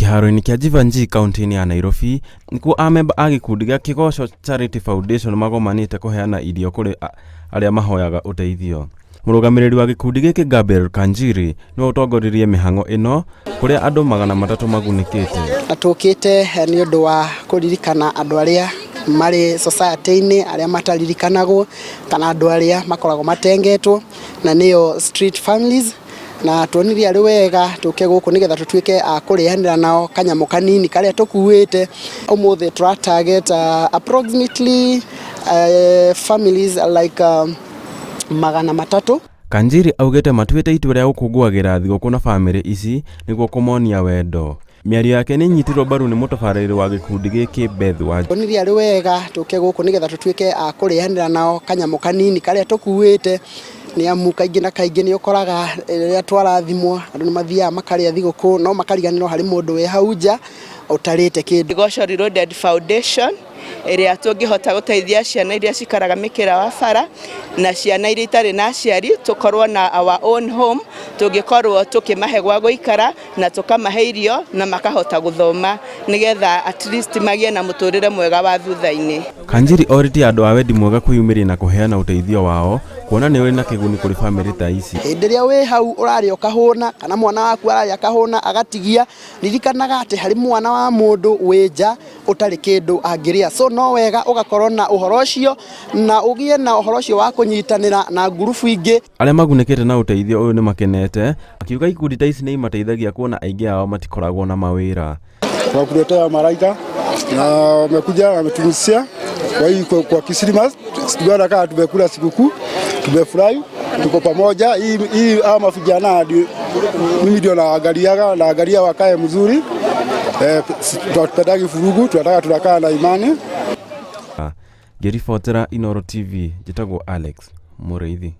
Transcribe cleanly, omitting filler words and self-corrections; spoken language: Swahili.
Kiharo-ini kia Jivanjii kaunti-ini ya Nairobi nikuo amemba a gikundi gia Kigosho Charity Foundation magomanite kuheana irio kuri aria mahoyaga uteithio. Murugamiriri wa gikundi giki Gabriel Kanjiri no utongoririe mihango ino kuria andu 300 magunikite. Atukite ni undu wa kuririkana andu aria mari society-ini aria mataririkanagwo kana andu aria makoragwo matengetwo na niyo street families. Na tuonirie ari wega tuke guku nigetha tutuike a kurianira nao kanyamu kanini karia tukuite. Umuthi tra target approximately families like 300. Kanjiri augete matuite itua ria gukunguagira thigũkũ na family ici niguo kumonia wendo. Miario yake ni nyitirwo mbaru ni mutabarĩri wa gikundi giki Beth Wanjũ. Tuonirie ari wega tuke guku nigetha tutuike a kurianira nao kanyamu kanini karia tukuite. Ni amu kaingĩ na kaingĩ ni ukoraga rĩrĩa twarathimwo andũ nĩ mathiaga makarĩa thigũkũ no makariganĩrwo harĩ mũndũ wĩ hau nja utarĩte kĩndũ. Kigosho Reloaded Foundation ĩrĩa tũngĩhota gũteithia ciana iria cikaraga mĩkĩra wa bara na ciana iria itarĩ na aciari tukorwo na our own home, tũngĩkorwo tũkĩmahe gwa gũikara na tũkamahe irio na makahota gũthoma nigetha at least magĩe na mũtũrĩre mwega wa thutha-inĩ. Kanjiri oriti andũ a wendi mwega kwĩyumĩria na kũheana ũteithio wao kuona nĩ ũrĩ na kĩguni kũrĩ family ta ici. Hĩndĩ ĩrĩa wĩ hau ũrarĩa ũkahũna kana mwana waku ararĩa akahũna agatigia, ririkanaga atĩ harĩ mwana wa mũndũ wĩ nja ũtarĩ kĩndũ angĩrĩa. So no wega ugakorwo na ũhoro ũcio na ũgĩe na ũhoro ũcio wa kũnyitanĩra na ngurubu ingĩ. Arĩa magunĩkĩte na ũteithio ũyũ nĩ makenete, akiuga ikundi ta ici nĩ imateithagia kuona aingĩ ao matikoragwo na mawĩra. Wakuletea malaika na wamekuja wametumisia kwa Krismasi, tumeona kama tumekula sikukuu, tumefurahi, tuko pamoja. Hii ama vijana mimi ndio naangalia wakae mzuri. Tunapendagi furugu, tunataka tunakaa na imani. Ngĩribotera Inooro TV, njĩtagwo Alex Mũrĩithi.